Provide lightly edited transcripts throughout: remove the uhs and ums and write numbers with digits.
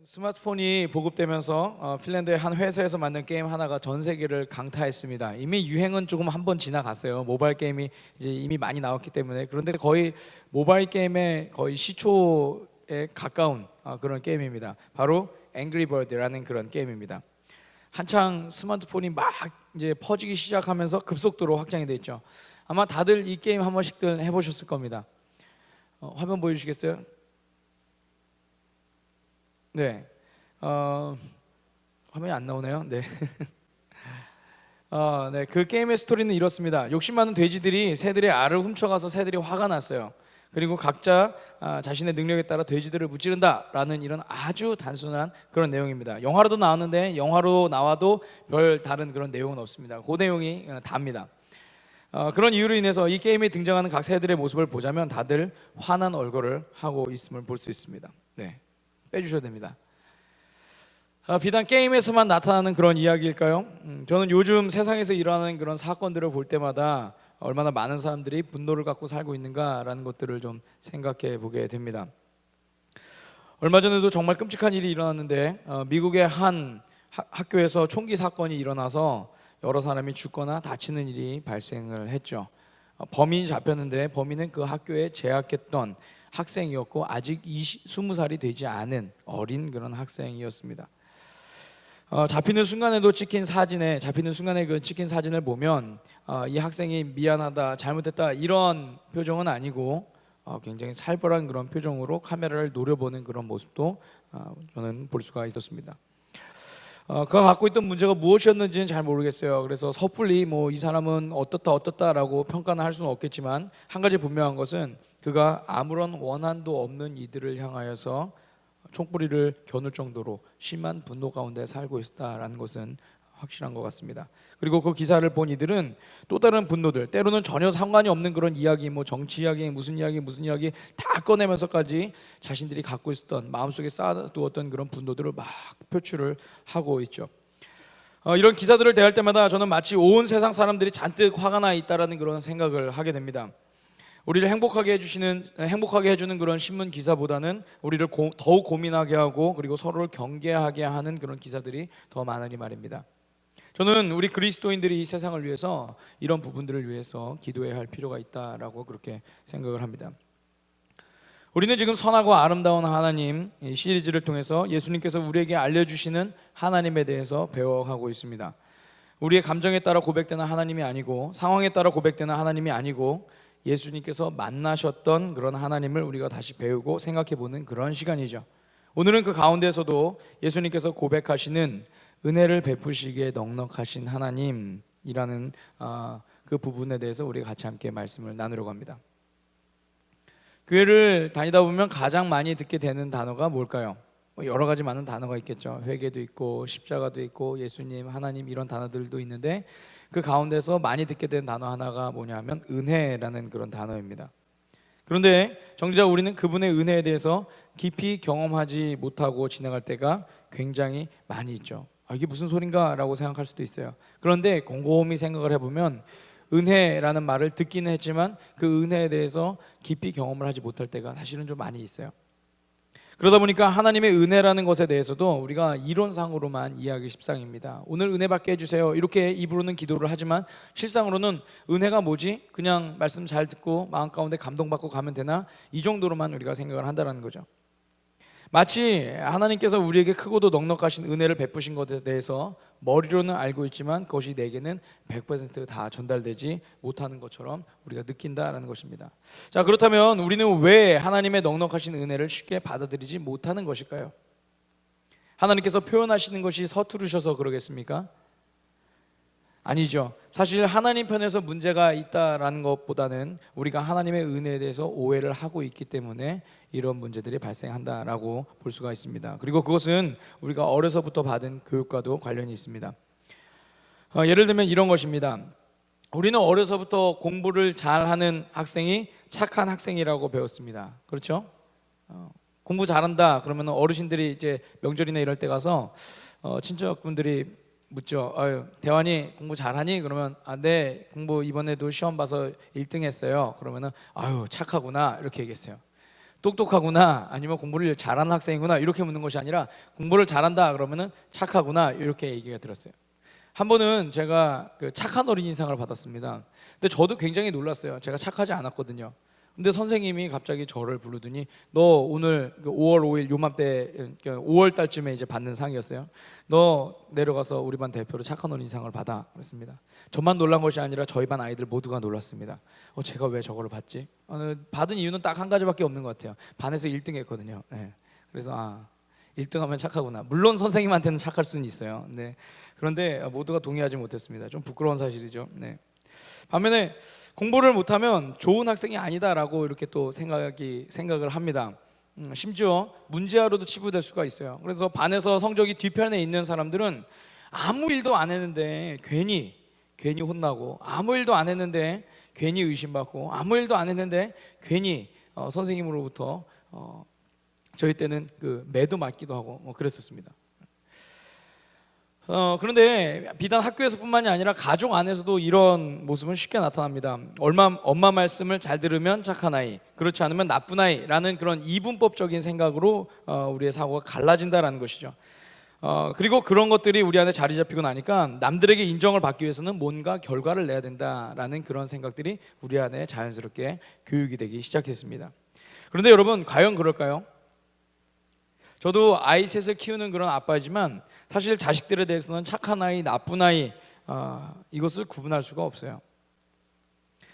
스마트폰이 보급되면서 핀란드의 한 회사에서 만든 게임 하나가 전 세계를 강타했습니다. 이미 유행은 조금 한번 지나갔어요. 모바일 게임이 이제 이미 많이 나왔기 때문에. 그런데 거의 모바일 게임의 거의 시초에 가까운 그런 게임입니다. 바로 앵그리 버드라는 그런 게임입니다. 한창 스마트폰이 막 이제 퍼지기 시작하면서 급속도로 확장이 됐죠. 아마 다들 이 게임 한 번씩들 해보셨을 겁니다. 화면 보여주시겠어요? 네, 화면이 안 나오네요. 네. 네, 그 게임의 스토리는 이렇습니다. 욕심 많은 돼지들이 새들의 알을 훔쳐가서 새들이 화가 났어요. 그리고 각자 자신의 능력에 따라 돼지들을 무찌른다라는 이런 아주 단순한 그런 내용입니다. 영화로도 나왔는데 영화로 나와도 별 다른 그런 내용은 없습니다. 그 내용이 답니다. 그런 이유로 인해서 이 게임에 등장하는 각 새들의 모습을 보자면 다들 화난 얼굴을 하고 있음을 볼 수 있습니다. 네, 빼주셔야 됩니다. 비단 게임에서만 나타나는 그런 이야기일까요? 저는 요즘 세상에서 일어나는 그런 사건들을 볼 때마다 얼마나 많은 사람들이 분노를 갖고 살고 있는가라는 것들을 좀 생각해 보게 됩니다. 얼마 전에도 정말 끔찍한 일이 일어났는데 미국의 한 학교에서 총기 사건이 일어나서 여러 사람이 죽거나 다치는 일이 발생을 했죠. 범인이 잡혔는데 범인은 그 학교에 재학했던 학생이었고 아직 20살이 되지 않은 어린 그런 학생이었습니다. 잡히는 순간에 그 찍힌 사진을 보면 이 학생이 미안하다, 잘못했다 이런 표정은 아니고 굉장히 살벌한 그런 표정으로 카메라를 노려보는 그런 모습도 저는 볼 수가 있었습니다. 그가 갖고 있던 문제가 무엇이었는지는 잘 모르겠어요. 그래서 섣불리 뭐 이 사람은 어떻다라고 평가는 할 수는 없겠지만 한 가지 분명한 것은 그가 아무런 원한도 없는 이들을 향하여서 총뿌리를 겨눌 정도로 심한 분노 가운데 살고 있었다라는 것은 확실한 것 같습니다. 그리고 그 기사를 본 이들은 또 다른 분노들, 때로는 전혀 상관이 없는 그런 이야기, 뭐 정치 이야기, 무슨 이야기 다 꺼내면서까지 자신들이 갖고 있었던 마음속에 쌓아두었던 그런 분노들을 막 표출을 하고 있죠. 이런 기사들을 대할 때마다 저는 마치 온 세상 사람들이 잔뜩 화가 나 있다라는 그런 생각을 하게 됩니다. 우리를 행복하게 해주는 그런 신문 기사보다는 우리를 더욱 고민하게 하고 그리고 서로를 경계하게 하는 그런 기사들이 더 많으니 말입니다. 저는 우리 그리스도인들이 이 세상을 위해서 이런 부분들을 위해서 기도해야 할 필요가 있다라고 그렇게 생각을 합니다. 우리는 지금 선하고 아름다운 하나님 이 시리즈를 통해서 예수님께서 우리에게 알려주시는 하나님에 대해서 배워가고 있습니다. 우리의 감정에 따라 고백되는 하나님이 아니고 상황에 따라 고백되는 하나님이 아니고 예수님께서 만나셨던 그런 하나님을 우리가 다시 배우고 생각해보는 그런 시간이죠. 오늘은 그 가운데서도 예수님께서 고백하시는 은혜를 베푸시기에 넉넉하신 하나님이라는 그 부분에 대해서 우리가 같이 함께 말씀을 나누려고 합니다. 교회를 다니다 보면 가장 많이 듣게 되는 단어가 뭘까요? 여러 가지 많은 단어가 있겠죠. 회개도 있고 십자가도 있고 예수님, 하나님 이런 단어들도 있는데 그 가운데서 많이 듣게 된 단어 하나가 뭐냐면 은혜라는 그런 단어입니다. 그런데 정작 우리는 그분의 은혜에 대해서 깊이 경험하지 못하고 지나갈 때가 굉장히 많이 있죠. 이게 무슨 소린가 라고 생각할 수도 있어요. 그런데 곰곰이 생각을 해보면 은혜라는 말을 듣기는 했지만 그 은혜에 대해서 깊이 경험을 하지 못할 때가 사실은 좀 많이 있어요. 그러다 보니까 하나님의 은혜라는 것에 대해서도 우리가 이론상으로만 이해하기 십상입니다. 오늘 은혜 받게 해주세요 이렇게 입으로는 기도를 하지만 실상으로는 은혜가 뭐지? 그냥 말씀 잘 듣고 마음 가운데 감동받고 가면 되나? 이 정도로만 우리가 생각을 한다는 거죠. 마치 하나님께서 우리에게 크고도 넉넉하신 은혜를 베푸신 것에 대해서 머리로는 알고 있지만 그것이 내게는 100% 전달되지 못하는 것처럼 우리가 느낀다라는 것입니다. 자, 그렇다면 우리는 왜 하나님의 넉넉하신 은혜를 쉽게 받아들이지 못하는 것일까요? 하나님께서 표현하시는 것이 서투르셔서 그러겠습니까? 아니죠. 사실 하나님 편에서 문제가 있다라는 것보다는 우리가 하나님의 은혜에 대해서 오해를 하고 있기 때문에 이런 문제들이 발생한다라고 볼 수가 있습니다. 그리고 그것은 우리가 어려서부터 받은 교육과도 관련이 있습니다. 예를 들면 이런 것입니다. 우리는 어려서부터 공부를 잘하는 학생이 착한 학생이라고 배웠습니다. 그렇죠? 공부 잘한다 그러면 어르신들이 이제 명절이나 이럴 때 가서 친척분들이 묻죠. 대환이 공부 잘하니? 그러면 네, 공부 이번에도 시험 봐서 1등 했어요. 그러면은 착하구나 이렇게 얘기했어요. 똑똑하구나 아니면 공부를 잘하는 학생이구나 이렇게 묻는 것이 아니라 공부를 잘한다 그러면은 착하구나 이렇게 얘기가 들었어요. 한 번은 제가 그 착한 어린이상을 받았습니다. 근데 저도 굉장히 놀랐어요. 제가 착하지 않았거든요. 근데 선생님이 갑자기 저를 부르더니 너 오늘 5월 5일 요맘때 5월 달쯤에 이제 받는 상이었어요. 너 내려가서 우리 반 대표로 착한 어린이상을 받아 그랬습니다. 저만 놀란 것이 아니라 저희 반 아이들 모두가 놀랐습니다. 제가 왜 저거를 받지? 받은 이유는 딱 한 가지밖에 없는 것 같아요. 반에서 1등 했거든요. 네. 그래서 1등하면 착하구나. 물론 선생님한테는 착할 수는 있어요. 네. 그런데 모두가 동의하지 못했습니다. 좀 부끄러운 사실이죠. 네. 반면에 공부를 못하면 좋은 학생이 아니다라고 이렇게 또 생각을 합니다. 심지어 문제아로도 치부될 수가 있어요. 그래서 반에서 성적이 뒤편에 있는 사람들은 아무 일도 안 했는데 괜히 혼나고, 아무 일도 안 했는데 괜히 의심받고, 아무 일도 안 했는데 괜히 선생님으로부터 저희 때는 그 매도 맞기도 하고 그랬었습니다. 그런데 비단 학교에서뿐만이 아니라 가족 안에서도 이런 모습은 쉽게 나타납니다. 엄마 말씀을 잘 들으면 착한 아이, 그렇지 않으면 나쁜 아이라는 그런 이분법적인 생각으로 우리의 사고가 갈라진다라는 것이죠. 그리고 그런 것들이 우리 안에 자리 잡히고 나니까 남들에게 인정을 받기 위해서는 뭔가 결과를 내야 된다라는 그런 생각들이 우리 안에 자연스럽게 교육이 되기 시작했습니다. 그런데 여러분, 과연 그럴까요? 저도 아이 셋을 키우는 그런 아빠이지만 사실 자식들에 대해서는 착한 아이, 나쁜 아이 이것을 구분할 수가 없어요.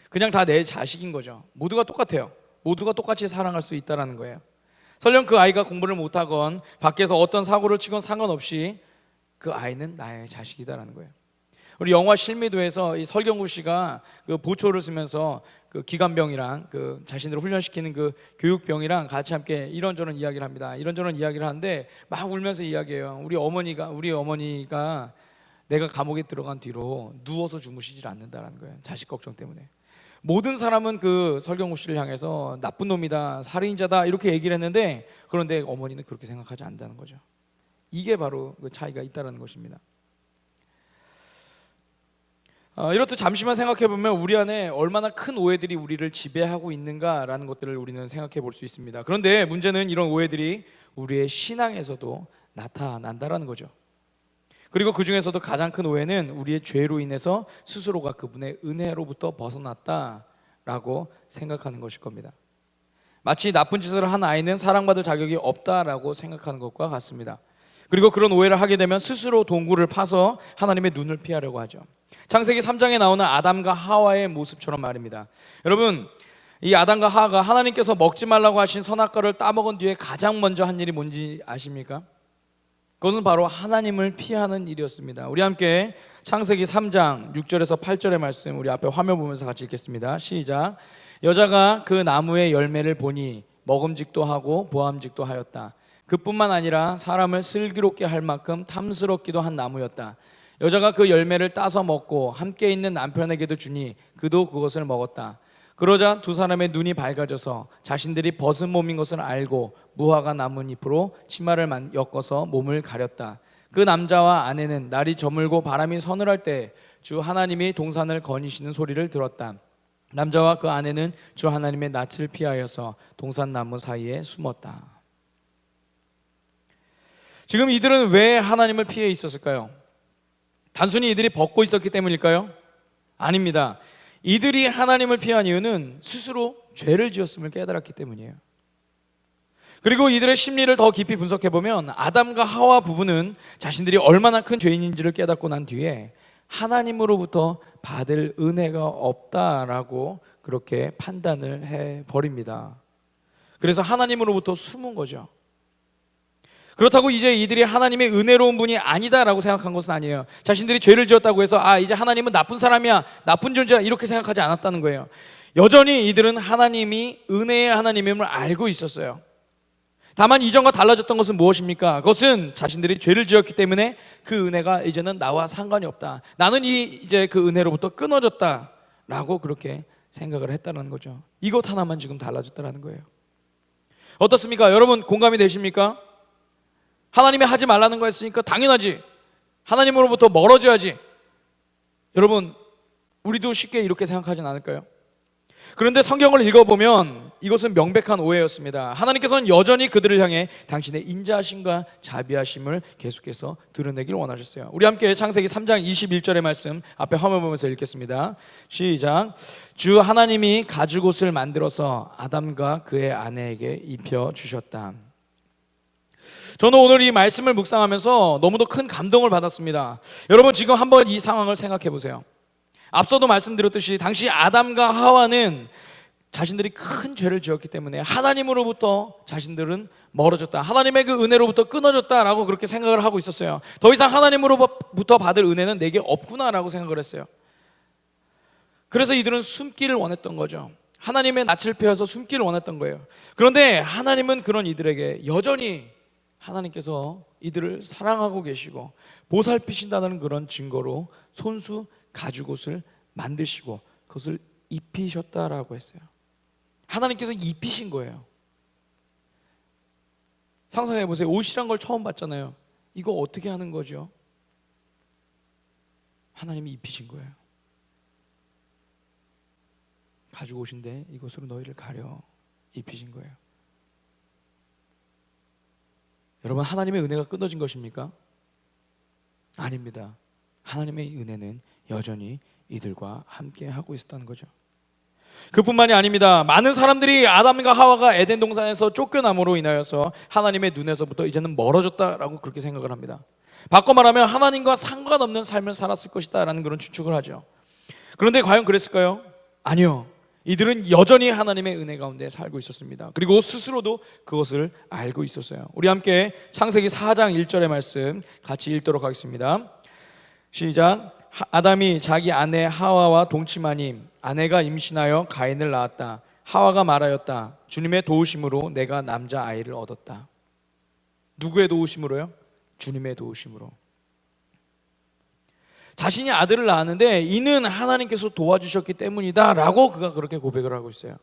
그냥 다 내 자식인 거죠. 모두가 똑같아요. 모두가 똑같이 사랑할 수 있다는 거예요. 설령 그 아이가 공부를 못하건 밖에서 어떤 사고를 치건 상관없이 그 아이는 나의 자식이다라는 거예요. 우리 영화 실미도에서 이 설경구 씨가 그 보초를 쓰면서 그 기관병이랑 그 자신들을 훈련시키는 그 교육병이랑 같이 함께 이런저런 이야기를 합니다. 이런저런 이야기를 하는데 막 울면서 이야기해요. 우리 어머니가 내가 감옥에 들어간 뒤로 누워서 주무시질 않는다라는 거예요. 자식 걱정 때문에. 모든 사람은 그 설경구 씨를 향해서 나쁜 놈이다, 살인자다 이렇게 얘기를 했는데, 그런데 어머니는 그렇게 생각하지 않는다는 거죠. 이게 바로 그 차이가 있다는 것입니다. 이렇듯 잠시만 생각해 보면 우리 안에 얼마나 큰 오해들이 우리를 지배하고 있는가라는 것들을 우리는 생각해 볼 수 있습니다. 그런데 문제는 이런 오해들이 우리의 신앙에서도 나타난다라는 거죠. 그리고 그 중에서도 가장 큰 오해는 우리의 죄로 인해서 스스로가 그분의 은혜로부터 벗어났다라고 생각하는 것일 겁니다. 마치 나쁜 짓을 한 아이는 사랑받을 자격이 없다라고 생각하는 것과 같습니다. 그리고 그런 오해를 하게 되면 스스로 동굴을 파서 하나님의 눈을 피하려고 하죠. 창세기 3장에 나오는 아담과 하와의 모습처럼 말입니다. 여러분, 이 아담과 하와가 하나님께서 먹지 말라고 하신 선악과를 따먹은 뒤에 가장 먼저 한 일이 뭔지 아십니까? 그것은 바로 하나님을 피하는 일이었습니다. 우리 함께 창세기 3장 6절에서 8절의 말씀 우리 앞에 화면 보면서 같이 읽겠습니다. 시작. 여자가 그 나무의 열매를 보니 먹음직도 하고 보암직도 하였다. 그뿐만 아니라 사람을 슬기롭게 할 만큼 탐스럽기도 한 나무였다. 여자가 그 열매를 따서 먹고 함께 있는 남편에게도 주니 그도 그것을 먹었다. 그러자 두 사람의 눈이 밝아져서 자신들이 벗은 몸인 것을 알고 무화과 나뭇잎으로 치마를 엮어서 몸을 가렸다. 그 남자와 아내는 날이 저물고 바람이 서늘할 때 주 하나님이 동산을 거니시는 소리를 들었다. 남자와 그 아내는 주 하나님의 낯을 피하여서 동산 나무 사이에 숨었다. 지금 이들은 왜 하나님을 피해 있었을까요? 단순히 이들이 벗고 있었기 때문일까요? 아닙니다. 이들이 하나님을 피한 이유는 스스로 죄를 지었음을 깨달았기 때문이에요. 그리고 이들의 심리를 더 깊이 분석해보면 아담과 하와 부부는 자신들이 얼마나 큰 죄인인지를 깨닫고 난 뒤에 하나님으로부터 받을 은혜가 없다라고 그렇게 판단을 해버립니다. 그래서 하나님으로부터 숨은 거죠. 그렇다고 이제 이들이 하나님의 은혜로운 분이 아니다라고 생각한 것은 아니에요. 자신들이 죄를 지었다고 해서 이제 하나님은 나쁜 사람이야, 나쁜 존재야 이렇게 생각하지 않았다는 거예요. 여전히 이들은 하나님이 은혜의 하나님임을 알고 있었어요. 다만 이전과 달라졌던 것은 무엇입니까? 그것은 자신들이 죄를 지었기 때문에 그 은혜가 이제는 나와 상관이 없다. 나는 이제 그 은혜로부터 끊어졌다라고 그렇게 생각을 했다는 거죠. 이것 하나만 지금 달라졌다는 거예요. 어떻습니까? 여러분 공감이 되십니까? 하나님이 하지 말라는 거 했으니까 당연하지. 하나님으로부터 멀어져야지. 여러분, 우리도 쉽게 이렇게 생각하진 않을까요? 그런데 성경을 읽어보면 이것은 명백한 오해였습니다. 하나님께서는 여전히 그들을 향해 당신의 인자하심과 자비하심을 계속해서 드러내길 원하셨어요. 우리 함께 창세기 3장 21절의 말씀 앞에 화면 보면서 읽겠습니다. 시작. 주 하나님이 가죽옷을 만들어서 아담과 그의 아내에게 입혀주셨다. 저는 오늘 이 말씀을 묵상하면서 너무도 큰 감동을 받았습니다. 여러분, 지금 한번 이 상황을 생각해 보세요. 앞서도 말씀드렸듯이 당시 아담과 하와는 자신들이 큰 죄를 지었기 때문에 하나님으로부터 자신들은 멀어졌다, 하나님의 그 은혜로부터 끊어졌다라고 그렇게 생각을 하고 있었어요. 더 이상 하나님으로부터 받을 은혜는 내게 없구나라고 생각을 했어요. 그래서 이들은 숨기를 원했던 거죠. 하나님의 낯을 피해서 숨기를 원했던 거예요. 그런데 하나님은 그런 이들에게 여전히 하나님께서 이들을 사랑하고 계시고 보살피신다는 그런 증거로 손수 가죽옷을 만드시고 그것을 입히셨다라고 했어요. 하나님께서 입히신 거예요. 상상해 보세요. 옷이란 걸 처음 봤잖아요. 이거 어떻게 하는 거죠? 하나님이 입히신 거예요. 가죽옷인데 이것으로 너희를 가려 입히신 거예요. 여러분, 하나님의 은혜가 끊어진 것입니까? 아닙니다. 하나님의 은혜는 여전히 이들과 함께 하고 있었다는 거죠. 그뿐만이 아닙니다. 많은 사람들이 아담과 하와가 에덴 동산에서 쫓겨남으로 인하여서 하나님의 눈에서부터 이제는 멀어졌다라고 그렇게 생각을 합니다. 바꿔 말하면 하나님과 상관없는 삶을 살았을 것이다 라는 그런 추측을 하죠. 그런데 과연 그랬을까요? 아니요. 이들은 여전히 하나님의 은혜 가운데 살고 있었습니다. 그리고 스스로도 그것을 알고 있었어요. 우리 함께 창세기 4장 1절의 말씀 같이 읽도록 하겠습니다. 시작. 아담이 자기 아내 하와와 동침하니 아내가 임신하여 가인을 낳았다. 하와가 말하였다. 주님의 도우심으로 내가 남자 아이를 얻었다. 누구의 도우심으로요? 주님의 도우심으로. 자신이 아들을 낳았는데 이는 하나님께서 도와주셨기 때문이다 라고 그가 그렇게 고백을 하고 있어요.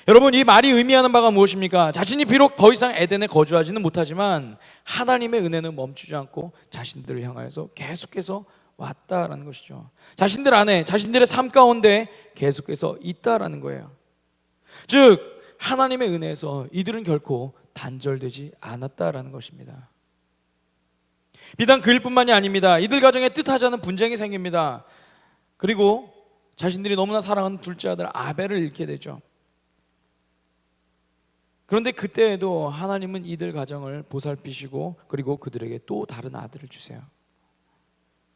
여러분, 이 말이 의미하는 바가 무엇입니까? 자신이 비록 더 이상 에덴에 거주하지는 못하지만 하나님의 은혜는 멈추지 않고 자신들을 향하여서 계속해서 왔다라는 것이죠. 자신들 안에, 자신들의 삶 가운데 계속해서 있다라는 거예요. 즉 하나님의 은혜에서 이들은 결코 단절되지 않았다라는 것입니다. 비단 그 일뿐만이 아닙니다. 이들 가정에 뜻하지 않은 분쟁이 생깁니다. 그리고 자신들이 너무나 사랑하는 둘째 아들 아벨을 잃게 되죠. 그런데 그때에도 하나님은 이들 가정을 보살피시고 그리고 그들에게 또 다른 아들을 주세요.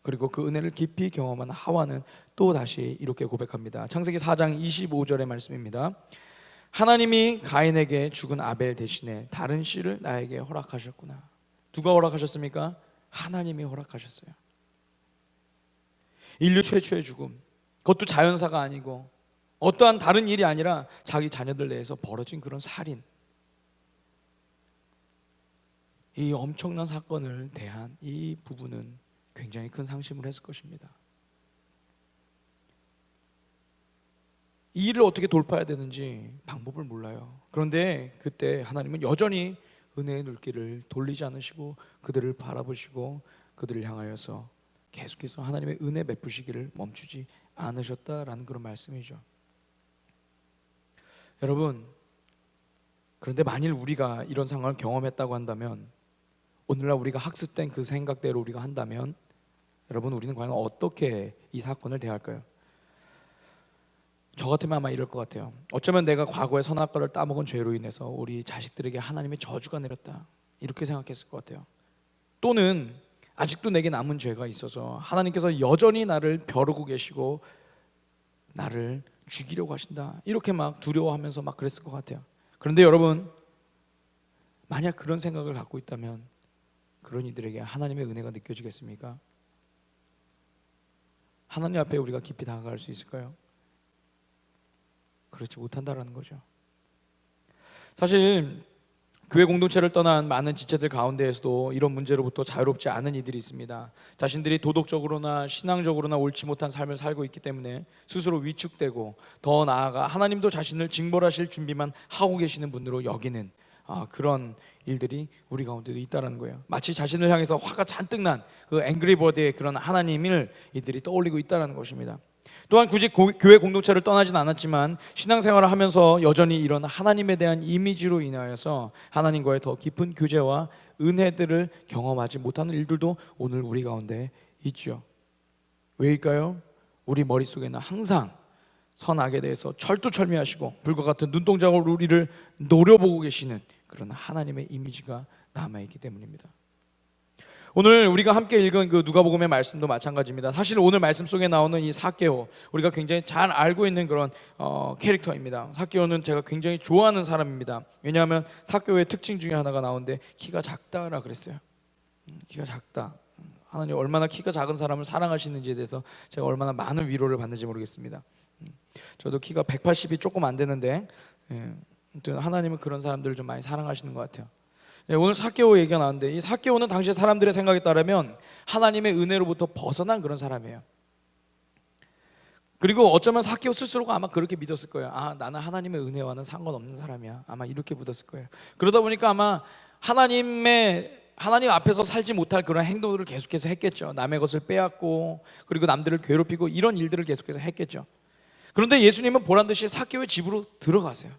그리고 그 은혜를 깊이 경험한 하와는 또 다시 이렇게 고백합니다. 창세기 4장 25절의 말씀입니다. 하나님이 가인에게 죽은 아벨 대신에 다른 씨를 나에게 허락하셨구나. 누가 허락하셨습니까? 하나님이 허락하셨어요. 인류 최초의 죽음, 그것도 자연사가 아니고 어떠한 다른 일이 아니라 자기 자녀들 내에서 벌어진 그런 살인, 이 엄청난 사건을 대한 이 부부는 굉장히 큰 상심을 했을 것입니다. 이 일을 어떻게 돌파해야 되는지 방법을 몰라요. 그런데 그때 하나님은 여전히 은혜의 눈길을 돌리지 않으시고 그들을 바라보시고 그들을 향하여서 계속해서 하나님의 은혜 베푸시기를 멈추지 않으셨다라는 그런 말씀이죠. 여러분, 그런데 만일 우리가 이런 상황을 경험했다고 한다면, 오늘날 우리가 학습된 그 생각대로 우리가 한다면, 여러분, 우리는 과연 어떻게 이 사건을 대할까요? 저 같으면 아마 이럴 것 같아요. 어쩌면 내가 과거에 선악과를 따먹은 죄로 인해서 우리 자식들에게 하나님의 저주가 내렸다, 이렇게 생각했을 것 같아요. 또는 아직도 내게 남은 죄가 있어서 하나님께서 여전히 나를 벼르고 계시고 나를 죽이려고 하신다, 이렇게 막 두려워하면서 막 그랬을 것 같아요. 그런데 여러분, 만약 그런 생각을 갖고 있다면 그런 이들에게 하나님의 은혜가 느껴지겠습니까? 하나님 앞에 우리가 깊이 다가갈 수 있을까요? 그렇지 못한다라는 거죠. 사실 교회 공동체를 떠난 많은 지체들 가운데에서도 이런 문제로부터 자유롭지 않은 이들이 있습니다. 자신들이 도덕적으로나 신앙적으로나 옳지 못한 삶을 살고 있기 때문에 스스로 위축되고, 더 나아가 하나님도 자신을 징벌하실 준비만 하고 계시는 분으로 여기는 그런 일들이 우리 가운데도 있다는 거예요. 마치 자신을 향해서 화가 잔뜩 난 그 앵그리버드의 그런 하나님을 이들이 떠올리고 있다는 것입니다. 또한 굳이 교회 공동체를 떠나진 않았지만 신앙생활을 하면서 여전히 이런 하나님에 대한 이미지로 인하여서 하나님과의 더 깊은 교제와 은혜들을 경험하지 못하는 일들도 오늘 우리 가운데 있죠. 왜일까요? 우리 머릿속에는 항상 선악에 대해서 철두철미하시고 불과 같은 눈동자로 우리를 노려보고 계시는 그런 하나님의 이미지가 남아있기 때문입니다. 오늘 우리가 함께 읽은 그 누가복음의 말씀도 마찬가지입니다. 사실 오늘 말씀 속에 나오는 이 삭개오, 우리가 굉장히 잘 알고 있는 그런 캐릭터입니다. 삭개오는 제가 굉장히 좋아하는 사람입니다. 왜냐하면 삭개오의 특징 중에 하나가 나오는데 키가 작다라 그랬어요. 키가 작다. 하나님 얼마나 키가 작은 사람을 사랑하시는지에 대해서 제가 얼마나 많은 위로를 받는지 모르겠습니다. 저도 키가 180이 조금 안 되는데 아무튼 하나님은 그런 사람들을 좀 많이 사랑하시는 것 같아요. 오늘 삭개오 얘기가 나왔는데 이 삭개오는 당시 사람들의 생각에 따르면 하나님의 은혜로부터 벗어난 그런 사람이에요. 그리고 어쩌면 삭개오 스스로가 아마 그렇게 믿었을 거예요. 아, 나는 하나님의 은혜와는 상관없는 사람이야. 아마 이렇게 믿었을 거예요. 그러다 보니까 아마 하나님 앞에서 살지 못할 그런 행동들을 계속해서 했겠죠. 남의 것을 빼앗고 그리고 남들을 괴롭히고 이런 일들을 계속해서 했겠죠. 그런데 예수님은 보란듯이 삭개오의 집으로 들어가세요.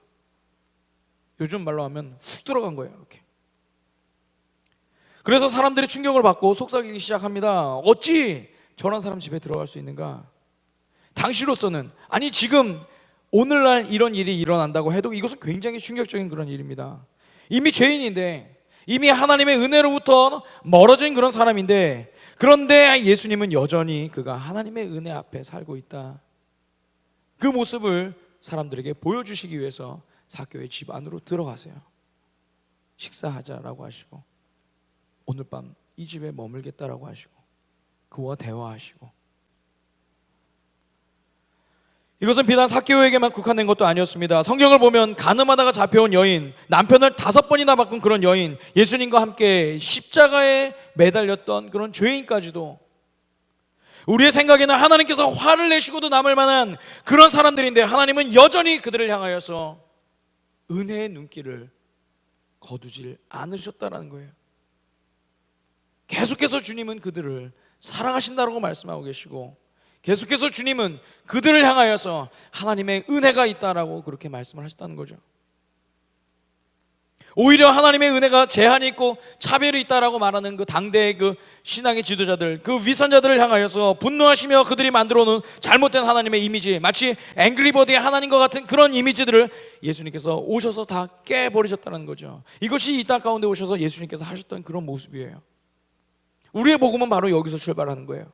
요즘 말로 하면 훅 들어간 거예요. 이렇게. 그래서 사람들이 충격을 받고 속삭이기 시작합니다. 어찌 저런 사람 집에 들어갈 수 있는가? 당시로서는, 아니 지금 오늘날 이런 일이 일어난다고 해도 이것은 굉장히 충격적인 그런 일입니다. 이미 죄인인데, 이미 하나님의 은혜로부터 멀어진 그런 사람인데, 그런데 예수님은 여전히 그가 하나님의 은혜 앞에 살고 있다. 그 모습을 사람들에게 보여주시기 위해서 삭개오의 집 안으로 들어가세요. 식사하자라고 하시고 오늘 밤 이 집에 머물겠다라고 하시고 그와 대화하시고, 이것은 비단 삭개오에게만 국한된 것도 아니었습니다. 성경을 보면 가늠하다가 잡혀온 여인, 남편을 5번이나 바꾼 그런 여인, 예수님과 함께 십자가에 매달렸던 그런 죄인까지도 우리의 생각에는 하나님께서 화를 내시고도 남을 만한 그런 사람들인데 하나님은 여전히 그들을 향하여서 은혜의 눈길을 거두질 않으셨다라는 거예요. 계속해서 주님은 그들을 사랑하신다라고 말씀하고 계시고, 계속해서 주님은 그들을 향하여서 하나님의 은혜가 있다라고 그렇게 말씀을 하셨다는 거죠. 오히려 하나님의 은혜가 제한이 있고 차별이 있다라고 말하는 그 당대의 그 신앙의 지도자들, 그 위선자들을 향하여서 분노하시며 그들이 만들어 놓은 잘못된 하나님의 이미지, 마치 앵그리버드의 하나님과 같은 그런 이미지들을 예수님께서 오셔서 다 깨버리셨다는 거죠. 이것이 이 땅 가운데 오셔서 예수님께서 하셨던 그런 모습이에요. 우리의 복음은 바로 여기서 출발하는 거예요.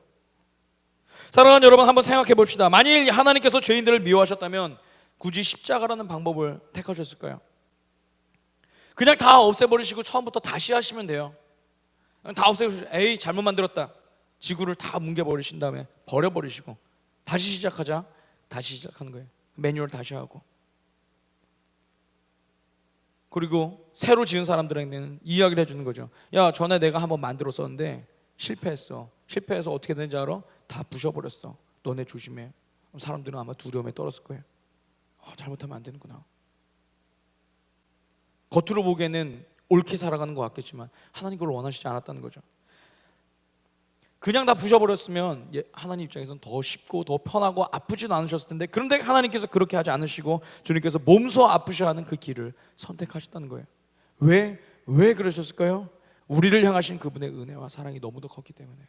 사랑하는 여러분, 한번 생각해 봅시다. 만일 하나님께서 죄인들을 미워하셨다면 굳이 십자가라는 방법을 택하셨을까요? 그냥 다 없애버리시고 처음부터 다시 하시면 돼요. 다 없애버리시고 에이 잘못 만들었다, 지구를 다 뭉개버리신 다음에 버려버리시고 다시 시작하자, 다시 시작하는 거예요. 매뉴얼 다시 하고, 그리고 새로 지은 사람들에게는 이야기를 해주는 거죠. 야, 전에 내가 한번 만들었었는데 실패했어. 실패해서 어떻게 되는지 알아? 다 부셔버렸어. 너네 조심해. 사람들은 아마 두려움에 떨었을 거예요. 잘못하면 안 되는구나. 겉으로 보기에는 옳게 살아가는 것 같겠지만 하나님 그걸 원하시지 않았다는 거죠. 그냥 다 부셔버렸으면 하나님 입장에서는 더 쉽고 더 편하고 아프지도 않으셨을 텐데, 그런데 하나님께서 그렇게 하지 않으시고 주님께서 몸소 아프셔야 하는 그 길을 선택하셨다는 거예요. 왜 그러셨을까요? 우리를 향하신 그분의 은혜와 사랑이 너무도 컸기 때문에,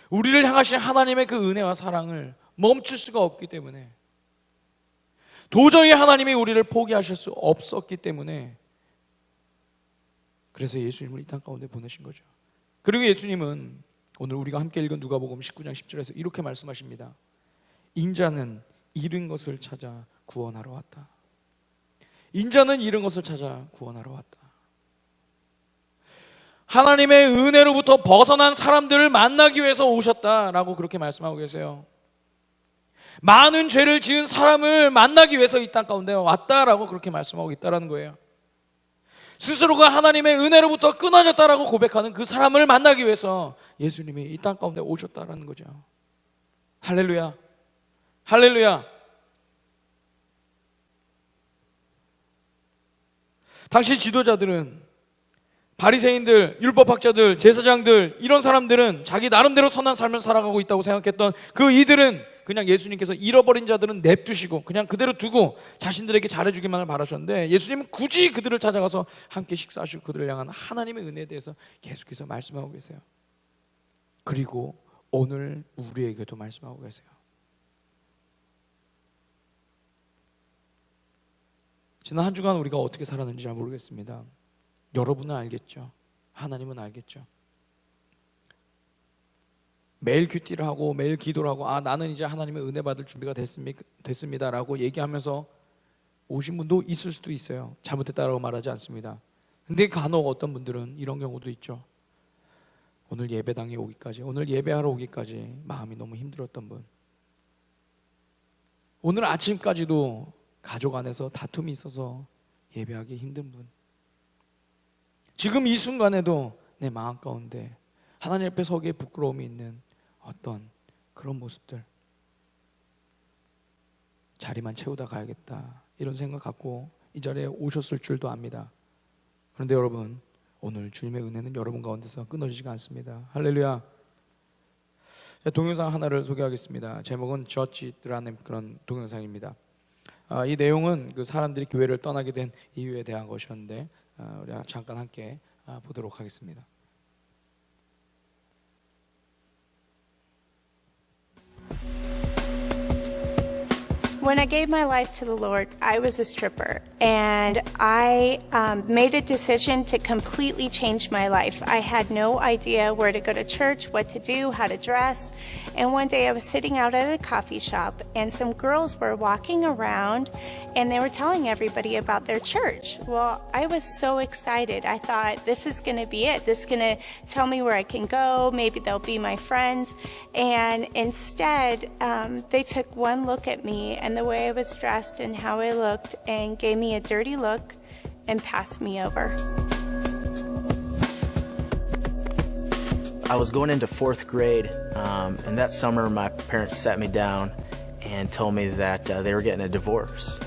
우리를 향하신 하나님의 그 은혜와 사랑을 멈출 수가 없기 때문에, 도저히 하나님이 우리를 포기하실 수 없었기 때문에, 그래서 예수님을 이 땅 가운데 보내신 거죠. 그리고 예수님은 오늘 우리가 함께 읽은 누가복음 19장 10절에서 이렇게 말씀하십니다. 인자는 잃은 것을 찾아 구원하러 왔다. 인자는 잃은 것을 찾아 구원하러 왔다. 하나님의 은혜로부터 벗어난 사람들을 만나기 위해서 오셨다라고 그렇게 말씀하고 계세요. 많은 죄를 지은 사람을 만나기 위해서 이 땅 가운데 왔다라고 그렇게 말씀하고 있다는 거예요. 스스로가 하나님의 은혜로부터 끊어졌다라고 고백하는 그 사람을 만나기 위해서 예수님이 이 땅 가운데 오셨다라는 거죠. 할렐루야, 할렐루야. 당시 지도자들은 바리새인들, 율법학자들, 제사장들, 이런 사람들은 자기 나름대로 선한 삶을 살아가고 있다고 생각했던 그 이들은 그냥 예수님께서 잃어버린 자들은 냅두시고 그냥 그대로 두고 자신들에게 잘해주기만을 바라셨는데, 예수님은 굳이 그들을 찾아가서 함께 식사하시고 그들을 향한 하나님의 은혜에 대해서 계속해서 말씀하고 계세요. 그리고 오늘 우리에게도 말씀하고 계세요. 지난 한 주간 우리가 어떻게 살았는지 잘 모르겠습니다. 여러분은 알겠죠. 하나님은 알겠죠. 매일 큐티를 하고 매일 기도를 하고 나는 이제 하나님의 은혜 받을 준비가 됐습니다 라고 얘기하면서 오신 분도 있을 수도 있어요. 잘못했다라고 말하지 않습니다. 근데 간혹 어떤 분들은 이런 경우도 있죠. 오늘 예배당에 오기까지, 오늘 예배하러 오기까지 마음이 너무 힘들었던 분, 오늘 아침까지도 가족 안에서 다툼이 있어서 예배하기 힘든 분, 지금 이 순간에도 내 마음 가운데 하나님 앞에 서기에 부끄러움이 있는 어떤 그런 모습들, 자리만 채우다 가야겠다 이런 생각 갖고 이 자리에 오셨을 줄도 압니다. 그런데 여러분, 오늘 주님의 은혜는 여러분 가운데서 끊어지지가 않습니다. 할렐루야. 동영상 하나를 소개하겠습니다. 제목은 저치라는 그런 동영상입니다. 이 내용은 그 사람들이 교회를 떠나게 된 이유에 대한 것이었는데 우리 잠깐 함께 보도록 하겠습니다. When I gave my life to the Lord, I was a stripper, and I made a decision to completely change my life. I had no idea where to go to church, what to do, how to dress, and one day I was sitting out at a coffee shop, and some girls were walking around, and they were telling everybody about their church. Well, I was so excited. I thought, this is going to be it. This is going to tell me where I can go. Maybe they'll be my friends. And instead, they took one look at me and the way I was dressed and how I looked and gave me a dirty look and passed me over. I was going into 4th grade, and that summer my parents sat me down and told me that they were getting a divorce.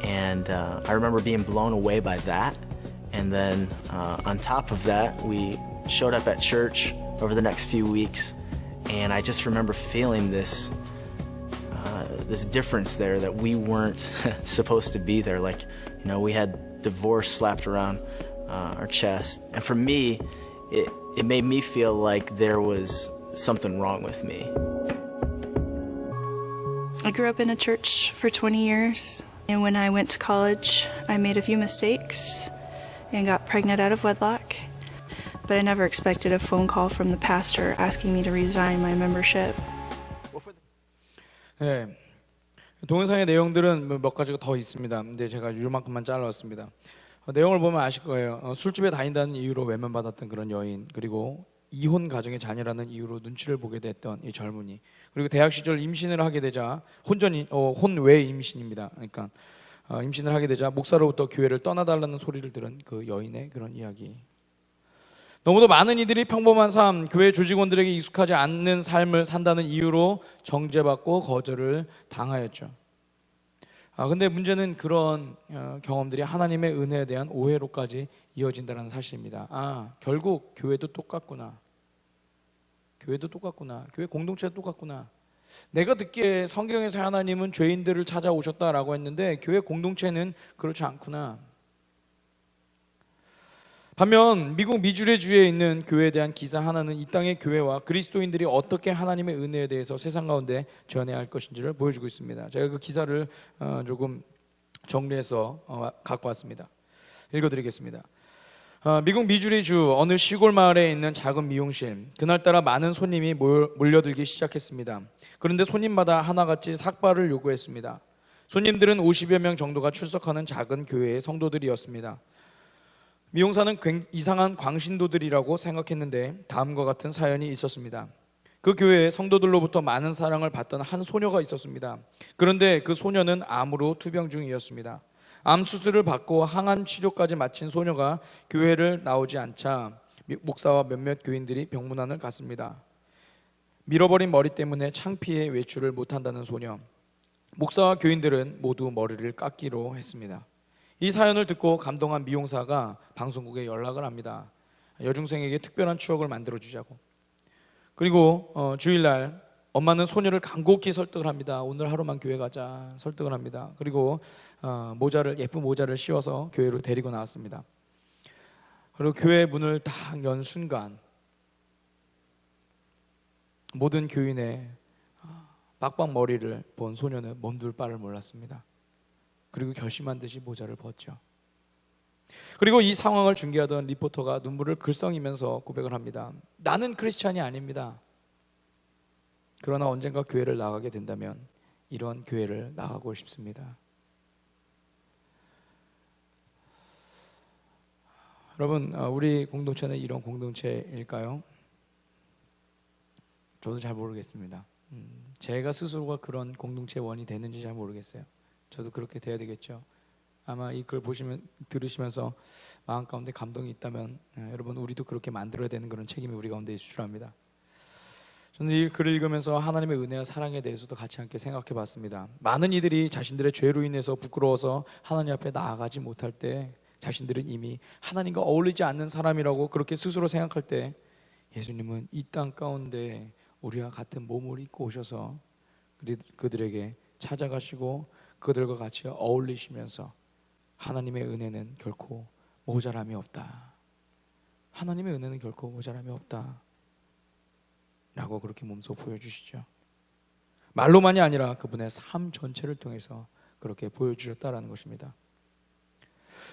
And I remember being blown away by that. And then on top of that, we showed up at church over the next few weeks, and I just remember feeling this difference there, that we weren't supposed to be there. Like, you know, we had divorce slapped around our chest. And for me, it made me feel like there was something wrong with me. I grew up in a church for 20 years, and when I went to college, I made a few mistakes and got pregnant out of wedlock. But I never expected a phone call from the pastor asking me to resign my membership. 네, 동영상의 내용들은 몇 가지가 더 있습니다. 근데 제가 이만큼만 잘라왔습니다. 내용을 보면 아실 거예요. 술집에 다닌다는 이유로 외면받았던 그런 여인, 그리고 이혼 가정의 자녀라는 이유로 눈치를 보게 됐던 이 젊은이, 그리고 대학 시절 임신을 하게 되자 혼외 임신입니다. 그러니까 임신을 하게 되자 목사로부터 교회를 떠나달라는 소리를 들은 그 여인의 그런 이야기. 너무도 많은 이들이 평범한 삶, 교회 조직원들에게 익숙하지 않는 삶을 산다는 이유로 정죄받고 거절을 당하였죠. 근데 문제는 그런 경험들이 하나님의 은혜에 대한 오해로까지 이어진다는 사실입니다. 결국 교회도 똑같구나. 교회도 똑같구나. 교회 공동체도 똑같구나. 내가 듣기에 성경에서 하나님은 죄인들을 찾아오셨다라고 했는데 교회 공동체는 그렇지 않구나. 반면 미국 미주리 주에 있는 교회에 대한 기사 하나는 이 땅의 교회와 그리스도인들이 어떻게 하나님의 은혜에 대해서 세상 가운데 전해야 할 것인지를 보여주고 있습니다. 제가 그 기사를 조금 정리해서 갖고 왔습니다. 읽어드리겠습니다. 미국 미주리 주 어느 시골 마을에 있는 작은 미용실, 그날따라 많은 손님이 몰려들기 시작했습니다. 그런데 손님마다 하나같이 삭발을 요구했습니다. 손님들은 50여 명 정도가 출석하는 작은 교회의 성도들이었습니다. 미용사는 이상한 광신도들이라고 생각했는데 다음과 같은 사연이 있었습니다. 그 교회에 성도들로부터 많은 사랑을 받던 한 소녀가 있었습니다. 그런데 그 소녀는 암으로 투병 중이었습니다. 암 수술을 받고 항암 치료까지 마친 소녀가 교회를 나오지 않자 목사와 몇몇 교인들이 병문안을 갔습니다. 밀어버린 머리 때문에 창피해 외출을 못한다는 소녀. 목사와 교인들은 모두 머리를 깎기로 했습니다. 이 사연을 듣고 감동한 미용사가 방송국에 연락을 합니다. 여중생에게 특별한 추억을 만들어 주자고. 그리고 주일날 엄마는 소녀를 간곡히 설득을 합니다. 오늘 하루만 교회 가자 설득을 합니다. 그리고 예쁜 모자를 씌워서 교회로 데리고 나왔습니다. 그리고 교회 문을 딱 연 순간 모든 교인의 빡빡 머리를 본 소녀는 몸둘 바를 몰랐습니다. 그리고 결심한 듯이 모자를 벗죠. 그리고 이 상황을 중계하던 리포터가 눈물을 글썽이면서 고백을 합니다. 나는 크리스찬이 아닙니다. 그러나 언젠가 교회를 나가게 된다면 이런 교회를 나가고 싶습니다. 여러분, 우리 공동체는 이런 공동체일까요? 저도 잘 모르겠습니다. 제가 스스로가 그런 공동체원이 되는지 잘 모르겠어요. 저도 그렇게 돼야 되겠죠. 아마 이 글 들으시면서 마음 가운데 감동이 있다면 여러분, 우리도 그렇게 만들어야 되는 그런 책임이 우리 가운데 있을 줄 압니다. 저는 이 글을 읽으면서 하나님의 은혜와 사랑에 대해서도 같이 함께 생각해 봤습니다. 많은 이들이 자신들의 죄로 인해서 부끄러워서 하나님 앞에 나아가지 못할 때, 자신들은 이미 하나님과 어울리지 않는 사람이라고 그렇게 스스로 생각할 때, 예수님은 이 땅 가운데 우리와 같은 몸을 입고 오셔서 그들에게 찾아가시고 그들과 같이 어울리시면서 하나님의 은혜는 결코 모자람이 없다. 하나님의 은혜는 결코 모자람이 없다 라고 그렇게 몸소 보여주시죠. 말로만이 아니라 그분의 삶 전체를 통해서 그렇게 보여주셨다라는 것입니다.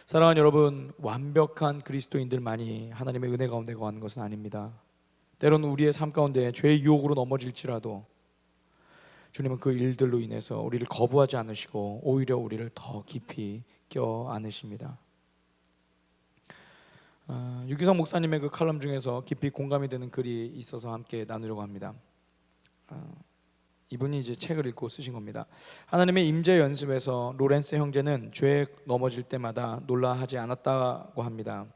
사랑하는 여러분, 완벽한 그리스도인들만이 하나님의 은혜 가운데 거하는 것은 아닙니다. 때로는 우리의 삶 가운데 죄의 유혹으로 넘어질지라도 주님은 그 일들로 인해서 우리를 거부하지 않으시고 오히려 우리를 더 깊이 껴안으십니다. 유기성 목사님의 그 칼럼 중에서 깊이 공감이 되는 글이 있어서 함께 나누려고 합니다. 이분이 이제 책을 읽고 쓰신 겁니다. 하나님의 임재 연습에서 로렌스 형제는 죄에 넘어질 때마다 놀라하지 않았다고 합니다.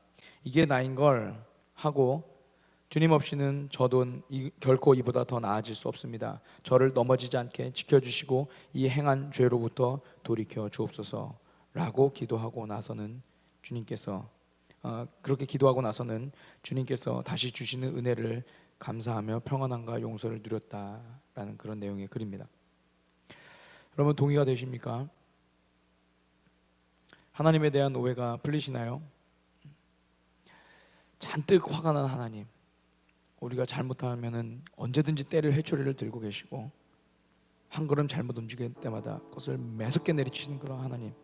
이게 나인 걸 하고 주님 없이는 저도 결코 이보다 더 나아질 수 없습니다. 저를 넘어지지 않게 지켜주시고 이 행한 죄로부터 돌이켜 주옵소서라고 기도하고 나서는 그렇게 기도하고 나서는 주님께서 다시 주시는 은혜를 감사하며 평안함과 용서를 누렸다라는 그런 내용의 글입니다. 여러분, 동의가 되십니까? 하나님에 대한 오해가 풀리시나요? 잔뜩 화가 난 하나님, 우리가 잘못하면은 언제든지 때릴 회초리를 들고 계시고 한 걸음 잘못 움직일 때마다 그것을 매섭게 내리치시는 그런 하나님,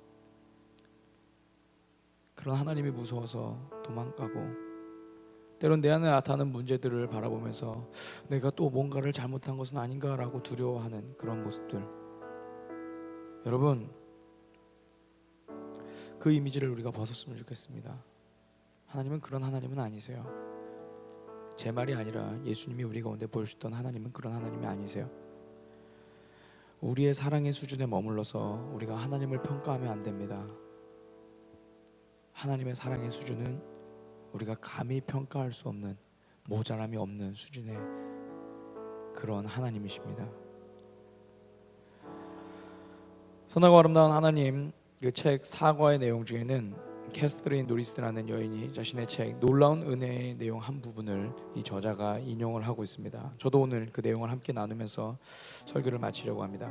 그런 하나님이 무서워서 도망가고, 때론 내 안에 나타나는 문제들을 바라보면서 내가 또 뭔가를 잘못한 것은 아닌가라고 두려워하는 그런 모습들. 여러분, 그 이미지를 우리가 벗었으면 좋겠습니다. 하나님은 그런 하나님은 아니세요. 제 말이 아니라 예수님이 우리 가운데 보여주셨던 하나님은 그런 하나님이 아니세요. 우리의 사랑의 수준에 머물러서 우리가 하나님을 평가하면 안 됩니다. 하나님의 사랑의 수준은 우리가 감히 평가할 수 없는, 모자람이 없는 수준의 그런 하나님이십니다. 선하고 아름다운 하나님, 그 책 사과의 내용 중에는 캐스트린 노리스라는 여인이 자신의 책 놀라운 은혜의 내용 한 부분을 이 저자가 인용을 하고 있습니다. 저도 오늘 그 내용을 함께 나누면서 설교를 마치려고 합니다.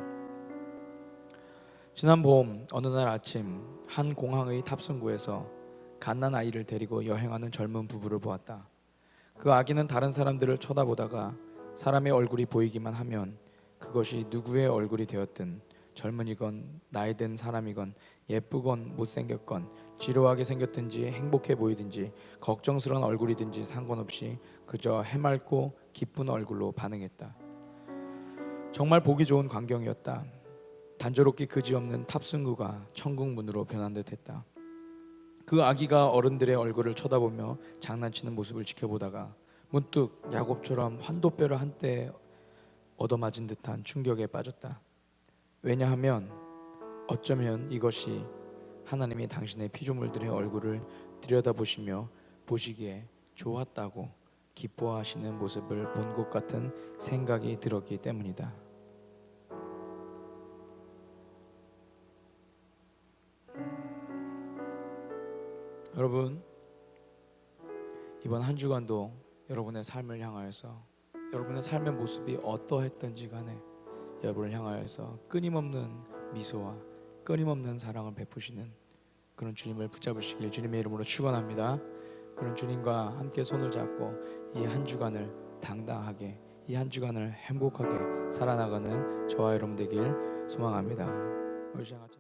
지난 봄 어느 날 아침, 한 공항의 탑승구에서 갓난 아이를 데리고 여행하는 젊은 부부를 보았다. 그 아기는 다른 사람들을 쳐다보다가 사람의 얼굴이 보이기만 하면 그것이 누구의 얼굴이 되었든, 젊은이건 나이 든 사람이건 예쁘건 못생겼건 지루하게 생겼든지 행복해 보이든지 걱정스러운 얼굴이든지 상관없이 그저 해맑고 기쁜 얼굴로 반응했다. 정말 보기 좋은 광경이었다. 단조롭기 그지없는 탑승구가 천국 문으로 변한 듯했다. 그 아기가 어른들의 얼굴을 쳐다보며 장난치는 모습을 지켜보다가 문득 야곱처럼 환도뼈를 한때 얻어맞은 듯한 충격에 빠졌다. 왜냐하면 어쩌면 이것이 하나님이 당신의 피조물들의 얼굴을 들여다보시며 보시기에 좋았다고 기뻐하시는 모습을 본 것 같은 생각이 들었기 때문이다. 여러분, 이번 한 주간도 여러분의 삶을 향하여서 여러분의 삶의 모습이 어떠했던지 간에 여러분을 향하여서 끊임없는 미소와 끊임없는 사랑을 베푸시는 그런 주님을 붙잡으시길 주님의 이름으로 축원합니다. 그런 주님과 함께 손을 잡고 이 한 주간을 당당하게, 이 한 주간을 행복하게 살아나가는 저와 여러분 되길 소망합니다. 우리 시간 같이